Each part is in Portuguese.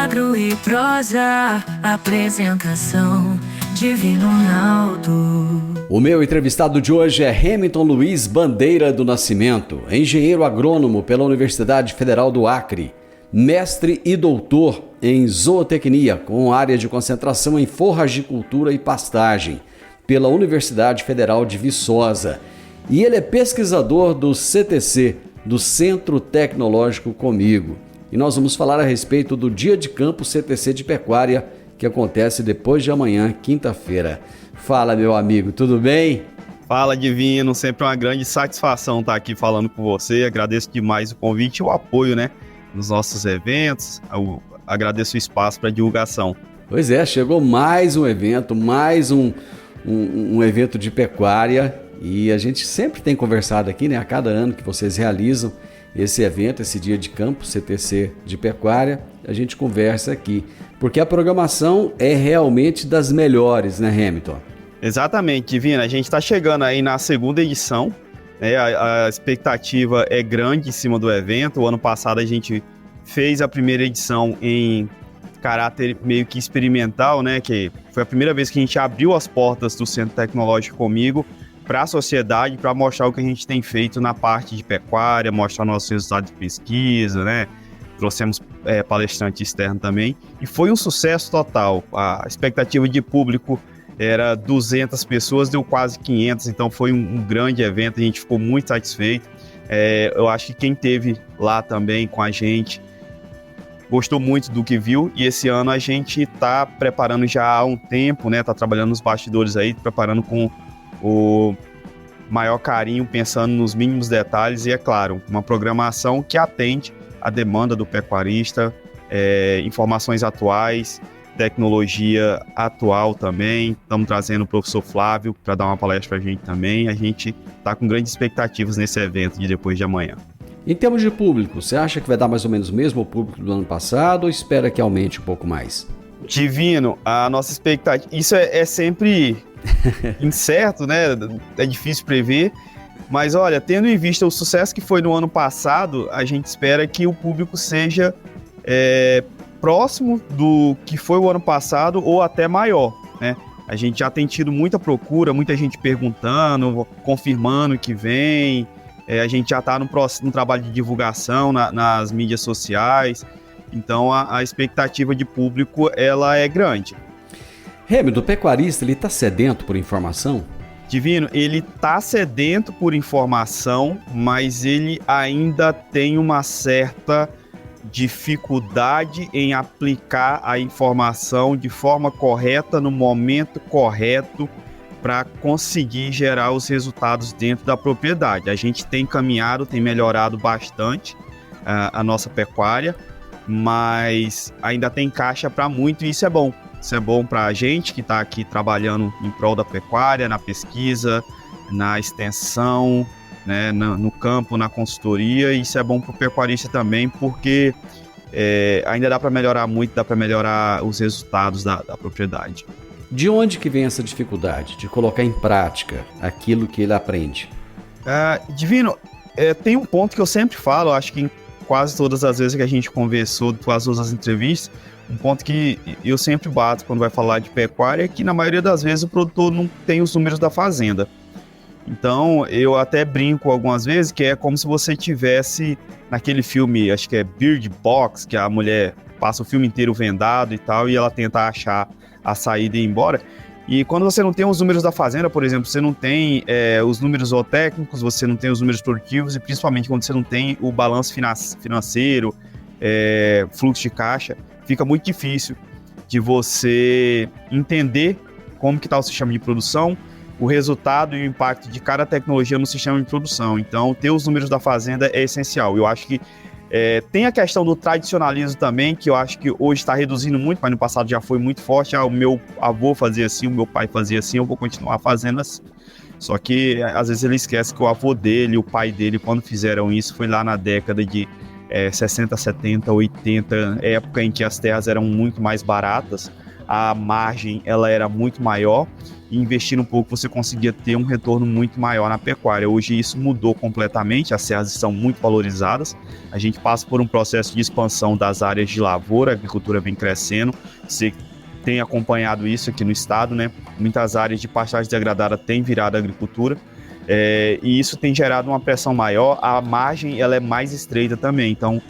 Agro e prosa, apresentação Divino Ronaldo. O meu entrevistado de hoje é Hamilton Luiz Bandeira do Nascimento, engenheiro agrônomo pela Universidade Federal do Acre, mestre e doutor em zootecnia, com área de concentração em forragicultura e pastagem, pela Universidade Federal de Viçosa. E ele é pesquisador do CTC, do Centro Tecnológico Comigo. E nós vamos falar a respeito do Dia de Campo CTC de Pecuária, que acontece depois de amanhã, quinta-feira. Fala, meu amigo, tudo bem? Fala, Divino, sempre uma grande satisfação estar aqui falando com você. Agradeço demais o convite e o apoio, nos nossos eventos. Eu agradeço o espaço para divulgação. Pois é, chegou mais um evento, mais um evento de pecuária, e a gente sempre tem conversado aqui, a cada ano que vocês realizam esse evento, esse Dia de Campo, CTC de Pecuária, a gente conversa aqui, porque a programação é realmente das melhores, Hamilton? Exatamente, Divino, a gente está chegando aí na segunda edição, a expectativa é grande em cima do evento. O ano passado a gente fez a primeira edição em caráter meio que experimental, que foi a primeira vez que a gente abriu as portas do Centro Tecnológico Comigo para a sociedade, para mostrar o que a gente tem feito na parte de pecuária, mostrar nossos resultados de pesquisa, Trouxemos palestrante externo também, e foi um sucesso total. A expectativa de público era 200 pessoas, deu quase 500, então foi um grande evento, a gente ficou muito satisfeito. Eu acho que quem esteve lá também com a gente gostou muito do que viu, e esse ano a gente está preparando já há um tempo, está trabalhando nos bastidores aí, preparando com o maior carinho, pensando nos mínimos detalhes e, é claro, uma programação que atende a demanda do pecuarista, informações atuais, tecnologia atual também. Estamos trazendo o professor Flávio para dar uma palestra para a gente também. A gente está com grandes expectativas nesse evento de depois de amanhã. Em termos de público, você acha que vai dar mais ou menos o mesmo público do ano passado ou espera que aumente um pouco mais? Divino, a nossa expectativa... Isso é sempre incerto, É difícil prever. Mas olha, tendo em vista o sucesso que foi no ano passado, a gente espera que o público seja próximo do que foi o ano passado ou até maior, A gente já tem tido muita procura, muita gente perguntando, confirmando que vem. A gente já está no trabalho de divulgação nas mídias sociais. Então a expectativa de público ela é grande. Hamilton, o pecuarista ele está sedento por informação? Divino, ele está sedento por informação, mas ele ainda tem uma certa dificuldade em aplicar a informação de forma correta, no momento correto, para conseguir gerar os resultados dentro da propriedade. A gente tem caminhado, tem melhorado bastante a nossa pecuária, mas ainda tem caixa para muito, e isso é bom. Isso é bom para a gente que está aqui trabalhando em prol da pecuária, na pesquisa, na extensão, no campo, na consultoria. E isso é bom para o pecuarista também, porque ainda dá para melhorar muito, dá para melhorar os resultados da propriedade. De onde que vem essa dificuldade de colocar em prática aquilo que ele aprende? Divino, tem um ponto que eu sempre falo, acho que em quase todas as vezes que a gente conversou com as outras entrevistas, um ponto que eu sempre bato quando vai falar de pecuária é que na maioria das vezes o produtor não tem os números da fazenda. Então eu até brinco algumas vezes que é como se você tivesse naquele filme, acho que é Bird Box, que a mulher passa o filme inteiro vendado e tal, e ela tenta achar a saída e ir embora. E quando você não tem os números da fazenda, por exemplo, você não tem os números zootécnicos, você não tem os números produtivos, e principalmente quando você não tem o balanço financeiro, fluxo de caixa, fica muito difícil de você entender como que está o sistema de produção, o resultado e o impacto de cada tecnologia no sistema de produção. Então, ter os números da fazenda é essencial. Eu acho que tem a questão do tradicionalismo também, que eu acho que hoje está reduzindo muito, mas no passado já foi muito forte. O meu avô fazia assim, o meu pai fazia assim, eu vou continuar fazendo assim. Só que, às vezes, ele esquece que o avô dele, o pai dele, quando fizeram isso, foi lá na década de 60, 70, 80, época em que as terras eram muito mais baratas. a margem ela era muito maior, e investindo um pouco você conseguia ter um retorno muito maior na pecuária. Hoje isso mudou completamente, as serras estão muito valorizadas, a gente passa por um processo de expansão das áreas de lavoura, a agricultura vem crescendo, você tem acompanhado isso aqui no estado, né? Muitas áreas de pastagem degradada têm virado agricultura, e isso tem gerado uma pressão maior, a margem ela é mais estreita também, então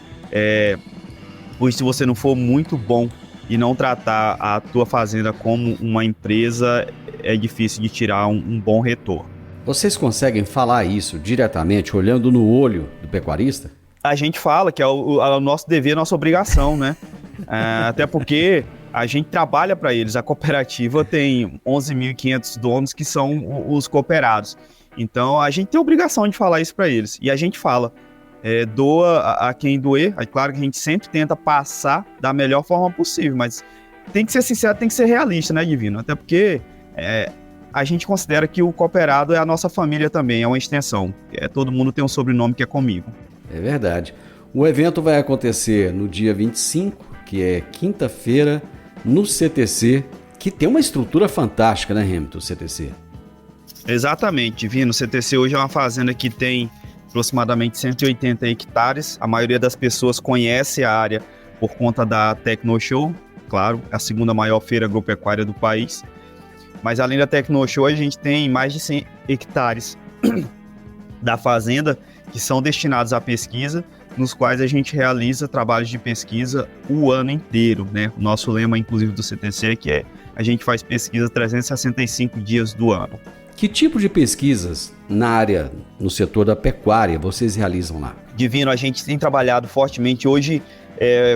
hoje se você não for muito bom e não tratar a tua fazenda como uma empresa, é difícil de tirar um bom retorno. Vocês conseguem falar isso diretamente, olhando no olho do pecuarista? A gente fala que é o nosso dever, a nossa obrigação, né? Até porque a gente trabalha para eles. A cooperativa tem 11.500 donos que são os cooperados. Então a gente tem a obrigação de falar isso para eles. E a gente fala. Doa a quem doer. É claro que a gente sempre tenta passar da melhor forma possível, mas tem que ser sincero, tem que ser realista, né, Divino? Até porque a gente considera que o cooperado é a nossa família também, é uma extensão. Todo mundo tem um sobrenome que é comigo. É verdade. O evento vai acontecer no dia 25, que é quinta-feira, no CTC, que tem uma estrutura fantástica, né, Hamilton, o CTC? Exatamente, Divino. O CTC hoje é uma fazenda que tem aproximadamente 180 hectares. A maioria das pessoas conhece a área por conta da Tecnoshow, claro, a segunda maior feira agropecuária do país. Mas além da Tecnoshow, a gente tem mais de 100 hectares da fazenda que são destinados à pesquisa, nos quais a gente realiza trabalhos de pesquisa o ano inteiro, né? O nosso lema, inclusive, do CTC, que a gente faz pesquisa 365 dias do ano. Que tipo de pesquisas na área, no setor da pecuária, vocês realizam lá? Divino, a gente tem trabalhado fortemente. Hoje,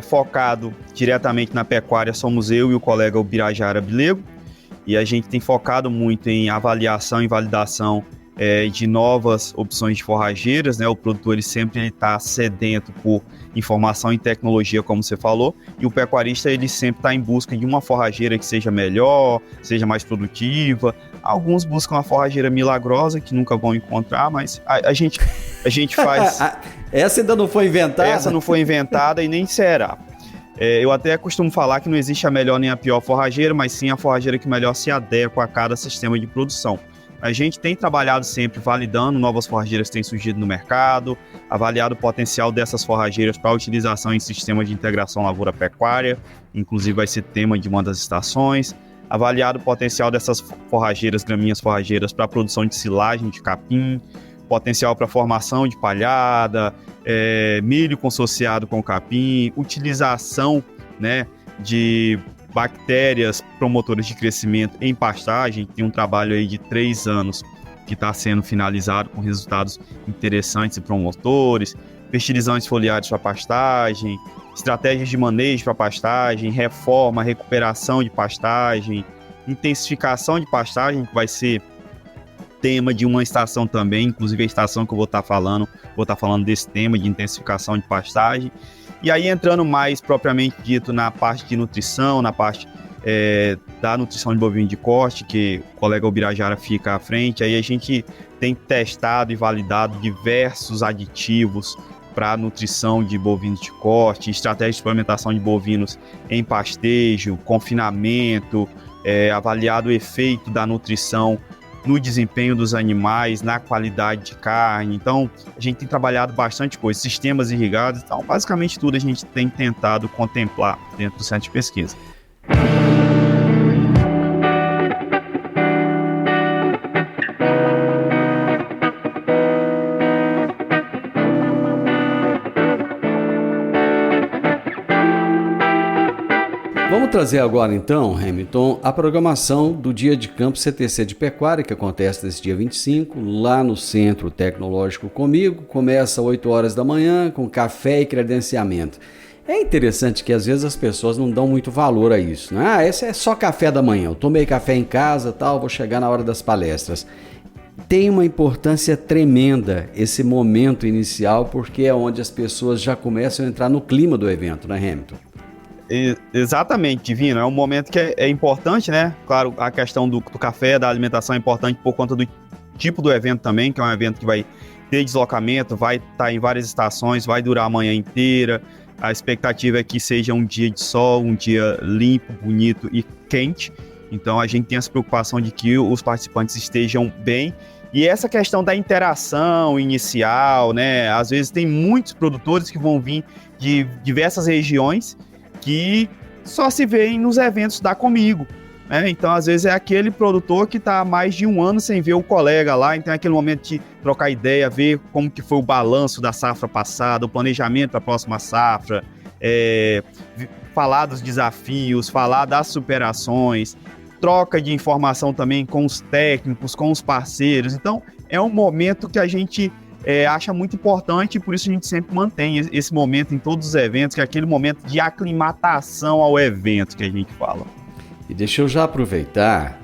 focado diretamente na pecuária, somos eu e o colega Ubirajara Bilego, e a gente tem focado muito em avaliação e validação de novas opções de forrageiras, né? O produtor ele sempre está sedento por informação e tecnologia, como você falou, e o pecuarista ele sempre está em busca de uma forrageira que seja melhor, seja mais produtiva. Alguns buscam uma forrageira milagrosa que nunca vão encontrar, mas a gente faz... Essa ainda não foi inventada? Essa não foi inventada e nem será. Eu até costumo falar que não existe a melhor nem a pior forrageira, mas sim a forrageira que melhor se adequa a cada sistema de produção. A gente tem trabalhado sempre validando novas forrageiras que têm surgido no mercado, avaliado o potencial dessas forrageiras para utilização em sistemas de integração lavoura-pecuária, inclusive vai ser tema de uma das estações, avaliado o potencial dessas forrageiras, gramíneas forrageiras, para a produção de silagem de capim, potencial para formação de palhada, milho consociado com capim, utilização, né, de bactérias promotoras de crescimento em pastagem. Tem um trabalho aí de 3 anos que está sendo finalizado com resultados interessantes e promotores, fertilizantes foliares para pastagem, estratégias de manejo para pastagem, reforma, recuperação de pastagem, intensificação de pastagem, que vai ser tema de uma estação também, inclusive a estação que eu vou estar falando desse tema de intensificação de pastagem. E aí entrando mais propriamente dito na parte de nutrição, na parte da nutrição de bovino de corte, que o colega Ubirajara fica à frente, aí a gente tem testado e validado diversos aditivos para nutrição de bovinos de corte, estratégia de suplementação de bovinos em pastejo, confinamento, avaliado o efeito da nutrição no desempenho dos animais, na qualidade de carne. Então, a gente tem trabalhado bastante coisa, sistemas irrigados. Então, basicamente tudo a gente tem tentado contemplar dentro do centro de pesquisa. Vamos trazer agora então, Hamilton, a programação do Dia de Campo CTC de Pecuária, que acontece nesse dia 25, lá no Centro Tecnológico comigo. Começa às 8 horas da manhã, com café e credenciamento. É interessante que às vezes as pessoas não dão muito valor a isso, né? Esse é só café da manhã, eu tomei café em casa, tal, vou chegar na hora das palestras. Tem uma importância tremenda esse momento inicial, porque é onde as pessoas já começam a entrar no clima do evento, né, Hamilton? Exatamente, Divino, é um momento que é importante, né? Claro, a questão do café, da alimentação é importante por conta do tipo do evento também, que é um evento que vai ter deslocamento, vai estar em várias estações, vai durar a manhã inteira, A expectativa é que seja um dia de sol, um dia limpo, bonito e quente. Então a gente tem essa preocupação de que os participantes estejam bem. E essa questão da interação inicial, né? Às vezes tem muitos produtores que vão vir de diversas regiões que só se veem nos eventos da Comigo, né? Então, às vezes, é aquele produtor que está há mais de um ano sem ver o colega lá, então é aquele momento de trocar ideia, ver como que foi o balanço da safra passada, o planejamento da próxima safra, falar dos desafios, falar das superações, troca de informação também com os técnicos, com os parceiros. Então, é um momento que a gente acha muito importante e por isso a gente sempre mantém esse momento em todos os eventos, que é aquele momento de aclimatação ao evento que a gente fala. E deixa eu já aproveitar,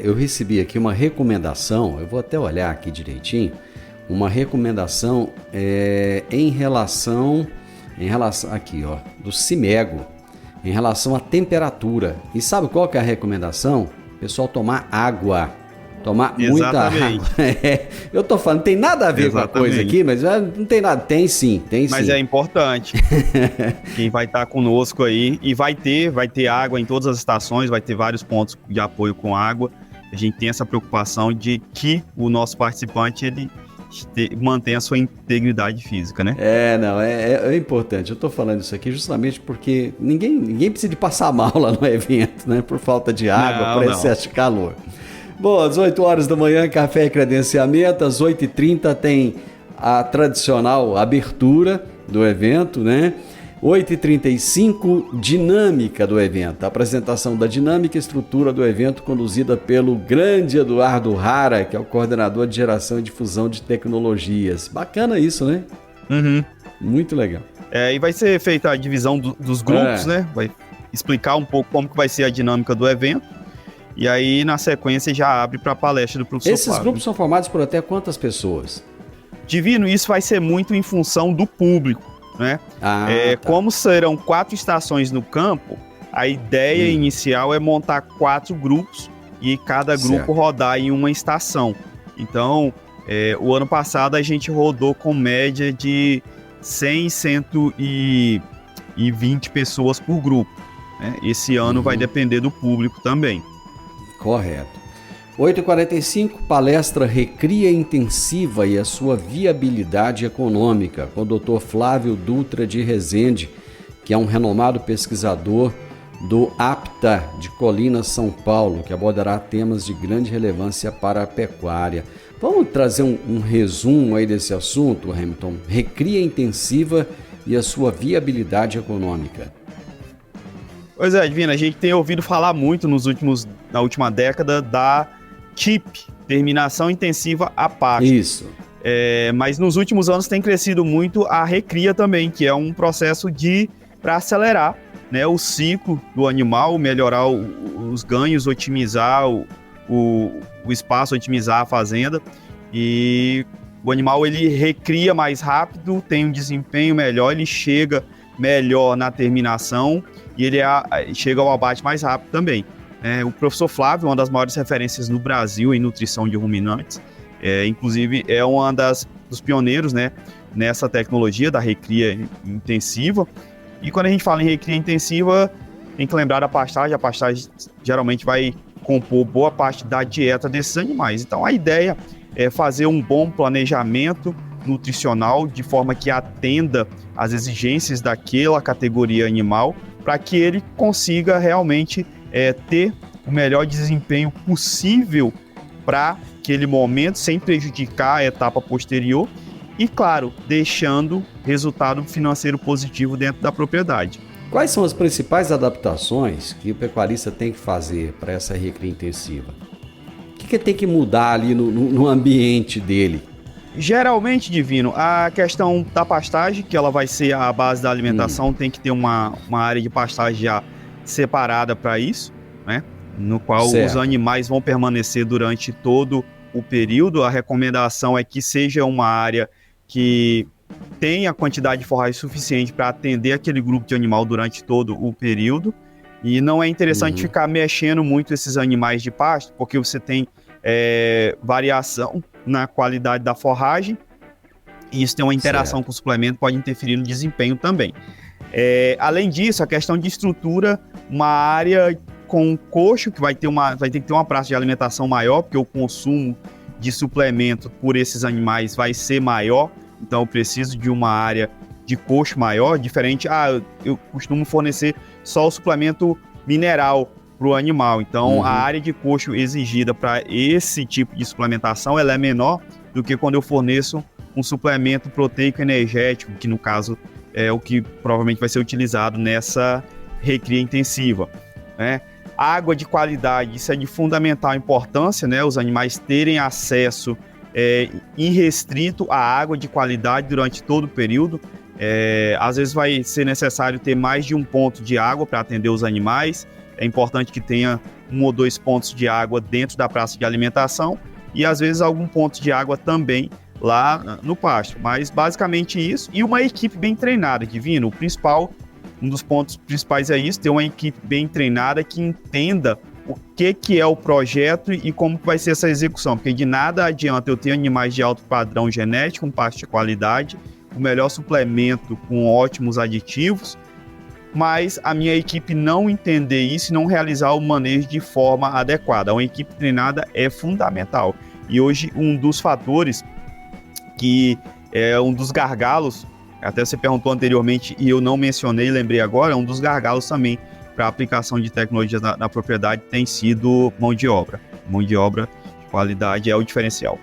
eu recebi aqui uma recomendação, eu vou até olhar aqui direitinho, uma recomendação em relação aqui, ó, do Cimego, em relação à temperatura. E sabe qual que é a recomendação? Pessoal, tomar água. Tomar muita água. Eu tô falando, não tem nada a ver com a coisa aqui, mas não tem nada. Tem sim. Mas é importante. Quem vai estar conosco aí, e vai ter água em todas as estações, vai ter vários pontos de apoio com água. A gente tem essa preocupação de que o nosso participante, ele mantenha a sua integridade física, né? É importante. Eu tô falando isso aqui justamente porque ninguém precisa de passar mal lá no evento, né? Por falta de água, por excesso de calor. Bom, às 8 horas da manhã, café e credenciamento. Às 8h30 tem a tradicional abertura do evento, né? 8h35, dinâmica do evento. A apresentação da dinâmica e estrutura do evento conduzida pelo grande Eduardo Rara, que é o coordenador de geração e difusão de tecnologias. Bacana isso, né? Uhum. Muito legal. E vai ser feita a divisão dos grupos, né? Vai explicar um pouco como que vai ser a dinâmica do evento. E aí, na sequência, já abre para a palestra do professor Esses Flávio. grupos são formados por até quantas pessoas? Divino, isso vai ser muito em função do público, né? Tá. Como serão 4 estações no campo, a ideia inicial é montar 4 grupos e cada grupo rodar em uma estação. Então, o ano passado a gente rodou com média de 100, 120 pessoas por grupo, né? Esse ano vai depender do público também. Correto. 8h45, palestra Recria Intensiva e a sua viabilidade econômica, com o Dr. Flávio Dutra de Rezende, que é um renomado pesquisador do APTA de Colinas, São Paulo, que abordará temas de grande relevância para a pecuária. Vamos trazer um resumo aí desse assunto, Hamilton? Recria Intensiva e a sua viabilidade econômica. Pois é, Divino, a gente tem ouvido falar muito na última década da TIP, Terminação Intensiva a Pasto. Isso. Mas nos últimos anos tem crescido muito a recria também, que é um processo para acelerar, né, o ciclo do animal, melhorar os ganhos, otimizar o espaço, otimizar a fazenda. E o animal ele recria mais rápido, tem um desempenho melhor, ele chega melhor na terminação e ele chega ao abate mais rápido também. O professor Flávio, uma das maiores referências no Brasil em nutrição de ruminantes, inclusive é dos pioneiros, né, nessa tecnologia da recria intensiva. E quando a gente fala em recria intensiva, tem que lembrar da pastagem. A pastagem geralmente vai compor boa parte da dieta desses animais. Então a ideia é fazer um bom planejamento nutricional de forma que atenda às exigências daquela categoria animal, para que ele consiga realmente ter o melhor desempenho possível para aquele momento, sem prejudicar a etapa posterior e, claro, deixando resultado financeiro positivo dentro da propriedade. Quais são as principais adaptações que o pecuarista tem que fazer para essa recria intensiva? O que tem que mudar ali no ambiente dele? Geralmente, Divino, a questão da pastagem, que ela vai ser a base da alimentação, tem que ter uma área de pastagem já separada para isso, né? No qual os animais vão permanecer durante todo o período. A recomendação é que seja uma área que tenha quantidade de forragem suficiente para atender aquele grupo de animal durante todo o período. E não é interessante ficar mexendo muito esses animais de pasto, porque você tem variação na qualidade da forragem e isso tem uma interação com o suplemento, pode interferir no desempenho também. Além disso, a questão de estrutura, uma área com coxo, que vai ter que ter uma praça de alimentação maior, porque o consumo de suplemento por esses animais vai ser maior, então eu preciso de uma área de coxo maior, diferente, eu costumo fornecer só o suplemento mineral para o animal, então a área de coxo exigida para esse tipo de suplementação ela é menor do que quando eu forneço um suplemento proteico energético, que no caso é o que provavelmente vai ser utilizado nessa recria intensiva, né? Água de qualidade, isso é de fundamental importância, né? Os animais terem acesso irrestrito à água de qualidade durante todo o período. Às vezes vai ser necessário ter mais de um ponto de água para atender os animais. É importante que tenha 1 ou 2 pontos de água dentro da praça de alimentação e às vezes algum ponto de água também lá no pasto. Mas basicamente isso. E uma equipe bem treinada, Divino. Um dos pontos principais é isso, ter uma equipe bem treinada que entenda o que é o projeto e como vai ser essa execução, porque de nada adianta eu ter animais de alto padrão genético, um pasto de qualidade, o melhor suplemento com ótimos aditivos, mas a minha equipe não entender isso e não realizar o manejo de forma adequada. Uma equipe treinada é fundamental. E hoje um dos fatores que é um dos gargalos, até você perguntou anteriormente e eu não mencionei, lembrei agora, um dos gargalos também para a aplicação de tecnologias na propriedade tem sido mão de obra. Mão de obra de qualidade é o diferencial.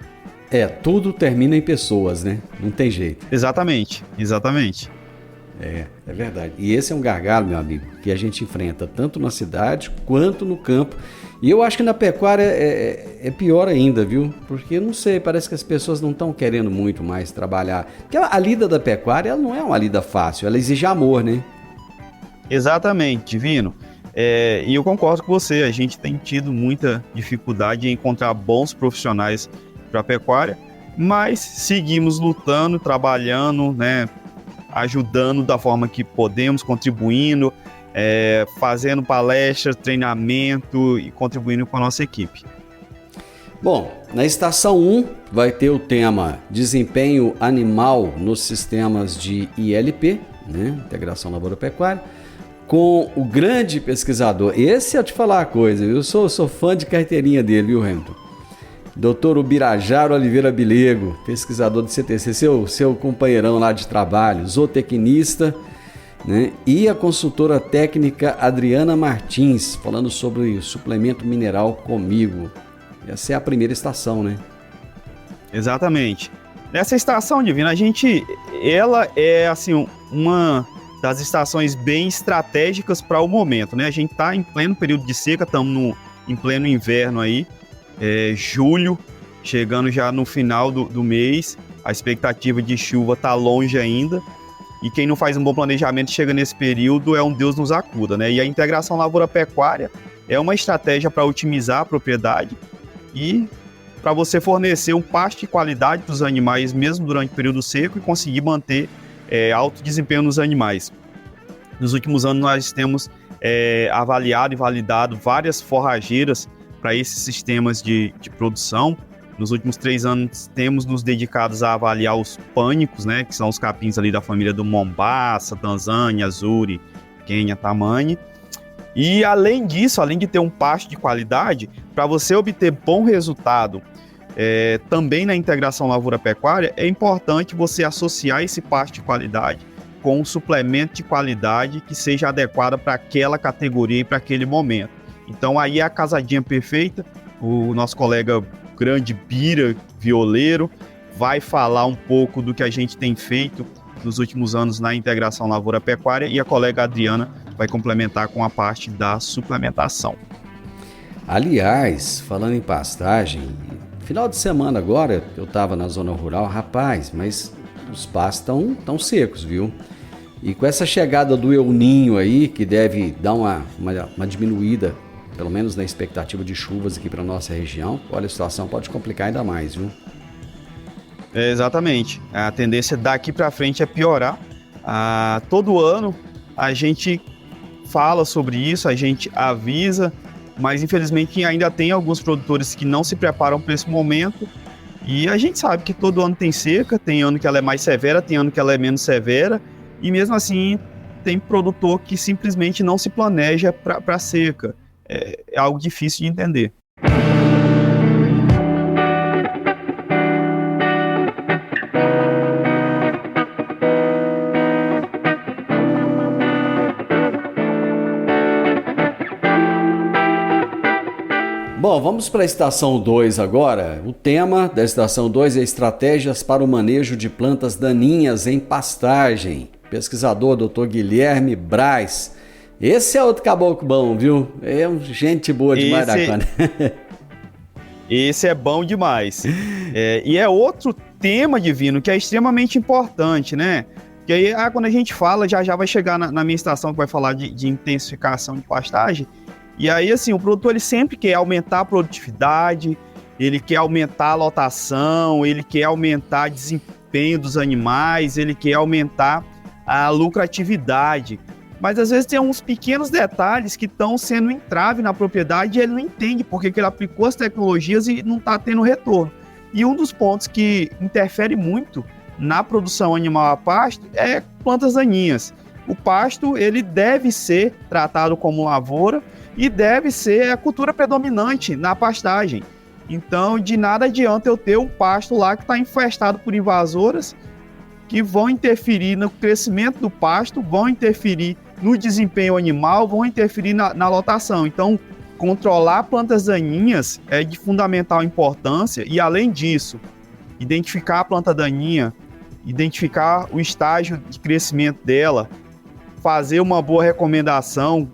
Tudo termina em pessoas, né? Não tem jeito. Exatamente. É verdade. E esse é um gargalo, meu amigo, que a gente enfrenta tanto na cidade quanto no campo. E eu acho que na pecuária é pior ainda, viu? Porque, não sei, parece que as pessoas não estão querendo muito mais trabalhar. Porque a lida da pecuária ela não é uma lida fácil, ela exige amor, né? Exatamente, Divino. E eu concordo com você, a gente tem tido muita dificuldade em encontrar bons profissionais para a pecuária, mas seguimos lutando, trabalhando, né? Ajudando da forma que podemos, contribuindo, fazendo palestras, treinamento e contribuindo com a nossa equipe. Bom, na estação 1 vai ter o tema desempenho animal nos sistemas de ILP, né? Integração Lavoura-Pecuária, com o grande pesquisador. Esse eu te falar a coisa, eu sou fã de carteirinha dele, viu, Hamilton? Dr. Ubirajara Oliveira Bilego, pesquisador do CTC, seu companheirão lá de trabalho, zootecnista, né? E a consultora técnica Adriana Martins, falando sobre suplemento mineral comigo. Essa é a primeira estação, né? Exatamente. Nessa estação, Divina, ela é assim uma das estações bem estratégicas para o momento, né? A gente está em pleno período de seca, estamos em pleno inverno aí, julho, chegando já no final do mês, a expectativa de chuva está longe ainda, e quem não faz um bom planejamento chega nesse período é um Deus nos acuda, né? E a integração lavoura-pecuária é uma estratégia para otimizar a propriedade e para você fornecer um pasto de qualidade para os animais mesmo durante o período seco e conseguir manter alto desempenho nos animais. Nos últimos anos nós temos avaliado e validado várias forrageiras para esses sistemas de produção. Nos últimos 3 anos temos nos dedicados a avaliar os pânicos, né, que são os capins ali da família do Mombasa, Tanzânia, Azuri, Quênia, Tamani. E além disso, além de ter um pasto de qualidade, para você obter bom resultado também na integração lavoura-pecuária, é importante você associar esse pasto de qualidade com um suplemento de qualidade que seja adequado para aquela categoria e para aquele momento. Então aí é a casadinha perfeita. O nosso colega grande Bira, violeiro, vai falar um pouco do que a gente tem feito nos últimos anos na integração lavoura-pecuária e a colega Adriana vai complementar com a parte da suplementação. Aliás, falando em pastagem, final de semana agora eu estava na zona rural, rapaz, mas os pastos estão secos, viu? E com essa chegada do El Ninho aí, que deve dar uma diminuída, pelo menos na expectativa de chuvas aqui para nossa região, olha, a situação pode complicar ainda mais, viu? Exatamente. A tendência daqui para frente é piorar. Todo ano a gente fala sobre isso, a gente avisa, mas infelizmente ainda tem alguns produtores que não se preparam para esse momento. E a gente sabe que todo ano tem seca, tem ano que ela é mais severa, tem ano que ela é menos severa, e mesmo assim tem produtor que simplesmente não se planeja para seca. É algo difícil de entender. Bom, vamos para a estação 2 agora. O tema da estação 2 é estratégias para o manejo de plantas daninhas em pastagem. Pesquisador Dr. Guilherme Braz. Esse é outro caboclo bom, viu? É gente boa demais da conta. Esse é bom demais. E é outro tema, Divino, que é extremamente importante, né? Que aí, quando a gente fala, já vai chegar na minha estação que vai falar de intensificação de pastagem. E aí, assim, o produtor ele sempre quer aumentar a produtividade, ele quer aumentar a lotação, ele quer aumentar o desempenho dos animais, ele quer aumentar a lucratividade. Mas às vezes tem uns pequenos detalhes que estão sendo entrave na propriedade e ele não entende porque que ele aplicou as tecnologias e não está tendo retorno. E um dos pontos que interfere muito na produção animal a pasto é plantas daninhas. O pasto ele deve ser tratado como lavoura e deve ser a cultura predominante na pastagem. Então, de nada adianta eu ter um pasto lá que está infestado por invasoras que vão interferir no crescimento do pasto, vão interferir no desempenho animal, vão interferir na lotação. Então, controlar plantas daninhas é de fundamental importância e, além disso, identificar a planta daninha, identificar o estágio de crescimento dela, fazer uma boa recomendação,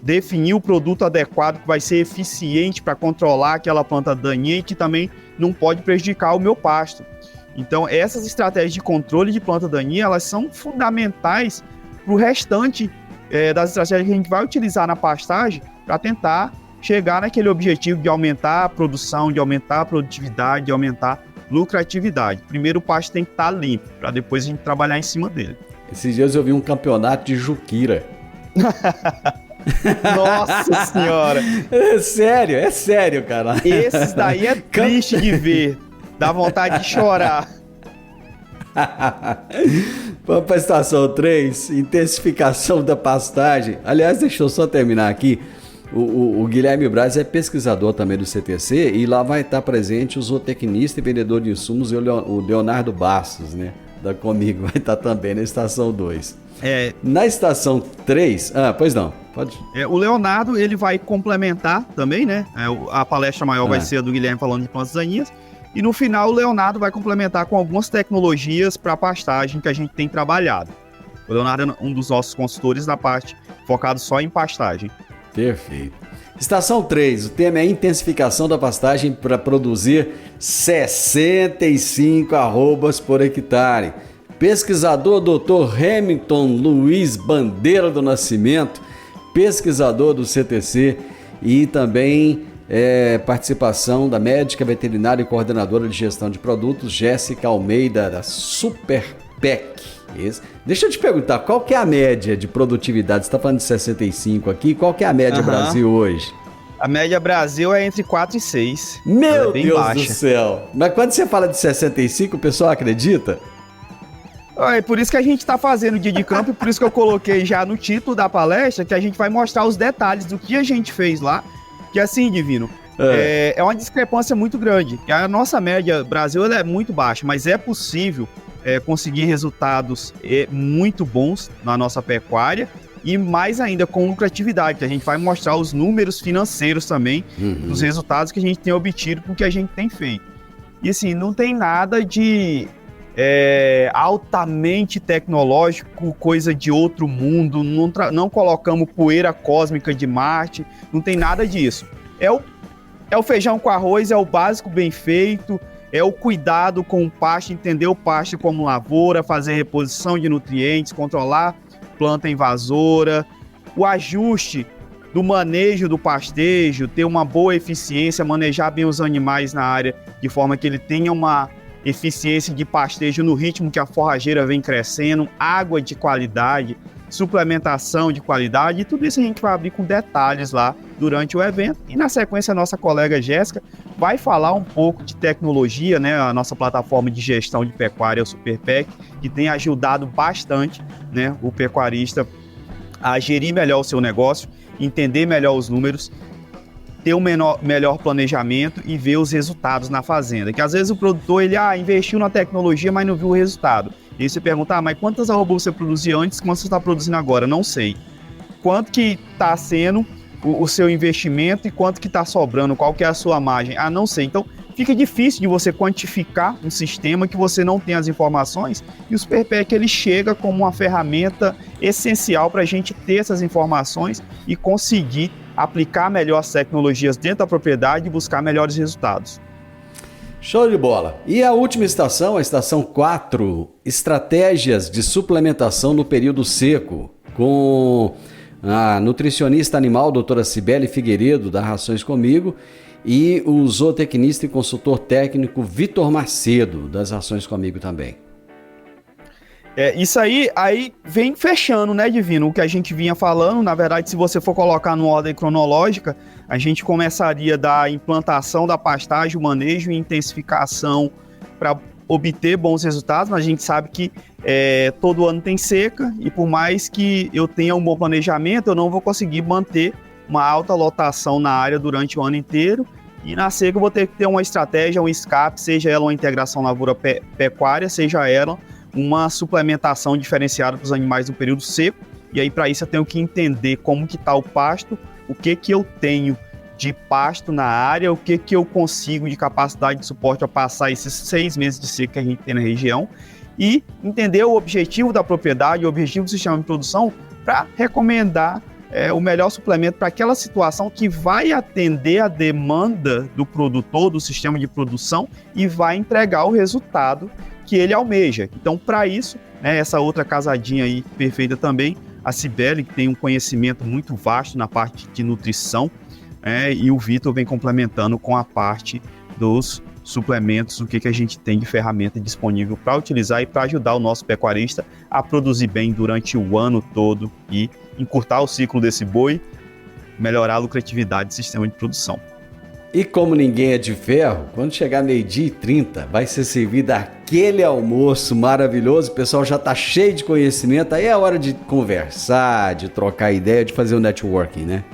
definir o produto adequado que vai ser eficiente para controlar aquela planta daninha e que também não pode prejudicar o meu pasto. Então, essas estratégias de controle de planta daninha, elas são fundamentais para o restante das estratégias que a gente vai utilizar na pastagem para tentar chegar naquele objetivo de aumentar a produção, de aumentar a produtividade, de aumentar a lucratividade. Primeiro o pasto tem que estar limpo, para depois a gente trabalhar em cima dele. Esses dias eu vi um campeonato de juquira. Nossa senhora! É sério, cara. Esses daí é triste de ver. Dá vontade de chorar. Vamos para a estação 3, intensificação da pastagem. Aliás, deixa eu só terminar aqui. O Guilherme Braz é pesquisador também do CTC e lá vai estar presente o zootecnista e vendedor de insumos, o Leonardo Bastos, né? Da Comigo, vai estar também na estação 2. Na estação 3... pois não, pode... O Leonardo, ele vai complementar também, né? A palestra maior vai ser a do Guilherme falando de plantas daninhas. E no final, o Leonardo vai complementar com algumas tecnologias para pastagem que a gente tem trabalhado. O Leonardo é um dos nossos consultores da parte focado só em pastagem. Perfeito. Estação 3, o tema é a intensificação da pastagem para produzir 65 arrobas por hectare. Pesquisador Dr. Hamilton Luiz Bandeira do Nascimento, pesquisador do CTC e também participação da médica veterinária e coordenadora de gestão de produtos, Jéssica Almeida, da Superpec. Deixa eu te perguntar, qual que é a média de produtividade? Você está falando de 65 aqui, qual que é a média Brasil hoje? A média Brasil é entre 4 e 6. Meu Deus baixa. Do céu! Mas quando você fala de 65, o pessoal acredita? É por isso que a gente está fazendo o dia de campo e por isso que eu coloquei já no título da palestra que a gente vai mostrar os detalhes do que a gente fez lá. Que assim, Divino, é uma discrepância muito grande. A nossa média Brasil ela é muito baixa, mas é possível conseguir resultados muito bons na nossa pecuária e mais ainda com lucratividade, que a gente vai mostrar os números financeiros também dos resultados que a gente tem obtido com o que a gente tem feito. E assim, não tem nada de altamente tecnológico, coisa de outro mundo, não colocamos poeira cósmica de Marte, não tem nada disso. É o feijão com arroz, é o básico bem feito, é o cuidado com o pasto, entender o pasto como lavoura, fazer reposição de nutrientes, controlar planta invasora, o ajuste do manejo do pastejo, ter uma boa eficiência, manejar bem os animais na área, de forma que ele tenha uma eficiência de pastejo no ritmo que a forrageira vem crescendo, água de qualidade, suplementação de qualidade, e tudo isso a gente vai abrir com detalhes lá durante o evento. E na sequência, a nossa colega Jéssica vai falar um pouco de tecnologia, né? A nossa plataforma de gestão de pecuária, o SuperPec, que tem ajudado bastante, né, o pecuarista a gerir melhor o seu negócio, entender melhor os números, ter um melhor planejamento e ver os resultados na fazenda. Que às vezes o produtor ele investiu na tecnologia, mas não viu o resultado. E aí você pergunta, mas quantas arrobas você produzia antes, quantas você está produzindo agora? Não sei. Quanto que está sendo o seu investimento e quanto que está sobrando, qual que é a sua margem? Não sei. Então, fica difícil de você quantificar um sistema que você não tem as informações, e o SuperPec ele chega como uma ferramenta essencial para a gente ter essas informações e conseguir aplicar melhor as tecnologias dentro da propriedade e buscar melhores resultados. Show de bola! E a última estação, a estação 4, estratégias de suplementação no período seco, com a nutricionista animal, doutora Cibele Figueiredo, da Rações Comigo, e o zootecnista e consultor técnico Vitor Macedo, das Rações Comigo também. Isso aí vem fechando, né, Divino? O que a gente vinha falando, na verdade, se você for colocar numa ordem cronológica, a gente começaria da implantação da pastagem, o manejo e intensificação para obter bons resultados, mas a gente sabe que todo ano tem seca e por mais que eu tenha um bom planejamento, eu não vou conseguir manter uma alta lotação na área durante o ano inteiro, e na seca eu vou ter que ter uma estratégia, um escape, seja ela uma integração lavoura-pecuária, seja ela uma suplementação diferenciada para os animais no período seco. E aí para isso eu tenho que entender como que está o pasto, o que eu tenho de pasto na área, o que eu consigo de capacidade de suporte para passar esses 6 meses de seca que a gente tem na região, e entender o objetivo da propriedade, o objetivo do sistema de produção, para recomendar o melhor suplemento para aquela situação que vai atender a demanda do produtor, do sistema de produção, e vai entregar o resultado que ele almeja. Então, para isso, né, essa outra casadinha aí perfeita também, a Cibele, que tem um conhecimento muito vasto na parte de nutrição, e o Vitor vem complementando com a parte dos suplementos, o que a gente tem de ferramenta disponível para utilizar e para ajudar o nosso pecuarista a produzir bem durante o ano todo e encurtar o ciclo desse boi, melhorar a lucratividade do sistema de produção. E como ninguém é de ferro, quando chegar 12h30 vai ser servido aquele almoço maravilhoso, o pessoal já está cheio de conhecimento, aí é a hora de conversar, de trocar ideia, de fazer um networking, né?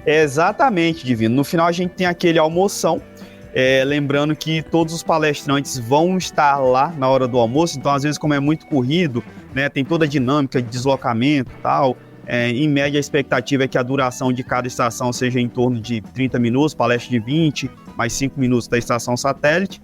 Exatamente, Divino. No final a gente tem aquele almoção, lembrando que todos os palestrantes vão estar lá na hora do almoço, então às vezes como é muito corrido, né, tem toda a dinâmica de deslocamento e tal, em média a expectativa é que a duração de cada estação seja em torno de 30 minutos, palestra de 20, mais 5 minutos da estação satélite,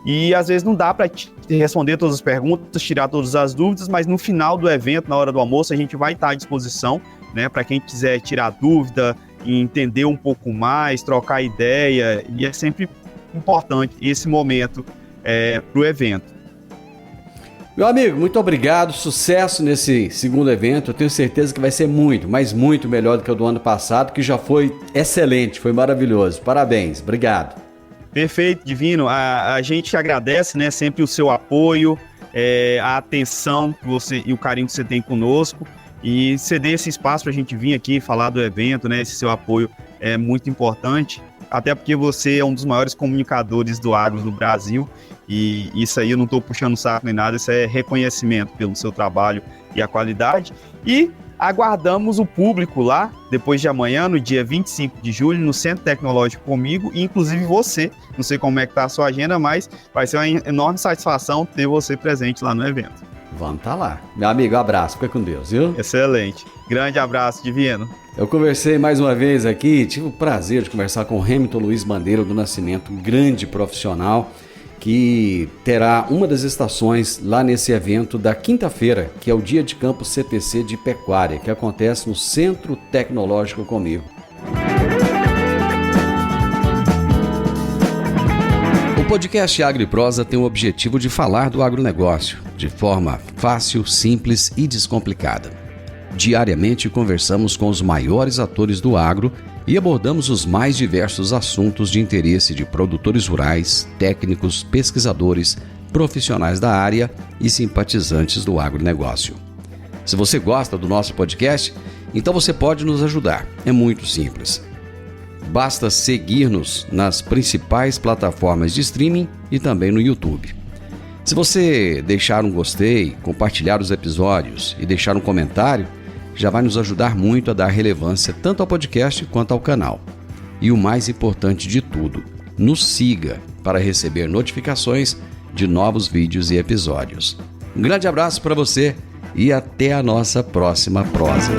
e às vezes não dá para responder todas as perguntas, tirar todas as dúvidas, mas no final do evento, na hora do almoço, a gente vai estar à disposição, né, para quem quiser tirar dúvida, entender um pouco mais, trocar ideia, e é sempre importante esse momento para o evento. Meu amigo, muito obrigado, sucesso nesse segundo evento, eu tenho certeza que vai ser muito, mas muito melhor do que o do ano passado, que já foi excelente, foi maravilhoso, parabéns, obrigado. Perfeito, Divino, a gente agradece, né, sempre o seu apoio, a atenção que você, e o carinho que você tem conosco, e ceder esse espaço para a gente vir aqui falar do evento, né, esse seu apoio é muito importante, até porque você é um dos maiores comunicadores do agro no Brasil, e isso aí eu não estou puxando saco nem nada, isso é reconhecimento pelo seu trabalho e a qualidade. E aguardamos o público lá, depois de amanhã, no dia 25 de julho, no Centro Tecnológico Comigo, e inclusive você, não sei como é que está a sua agenda, mas vai ser uma enorme satisfação ter você presente lá no evento. Vamos estar lá. Meu amigo, abraço, fica com Deus, viu? Excelente. Grande abraço, Divino. Eu conversei mais uma vez aqui, tive o prazer de conversar com o Hamilton Luiz Bandeira do Nascimento, um grande profissional, que terá uma das estações lá nesse evento da quinta-feira, que é o Dia de Campo CTC de Pecuária, que acontece no Centro Tecnológico Comigo. O podcast Agro e Prosa tem o objetivo de falar do agronegócio de forma fácil, simples e descomplicada. Diariamente conversamos com os maiores atores do agro e abordamos os mais diversos assuntos de interesse de produtores rurais, técnicos, pesquisadores, profissionais da área e simpatizantes do agronegócio. Se você gosta do nosso podcast, então você pode nos ajudar. É muito simples. Basta seguir-nos nas principais plataformas de streaming e também no YouTube. Se você deixar um gostei, compartilhar os episódios e deixar um comentário, já vai nos ajudar muito a dar relevância tanto ao podcast quanto ao canal. E o mais importante de tudo, nos siga para receber notificações de novos vídeos e episódios. Um grande abraço para você e até a nossa próxima prosa.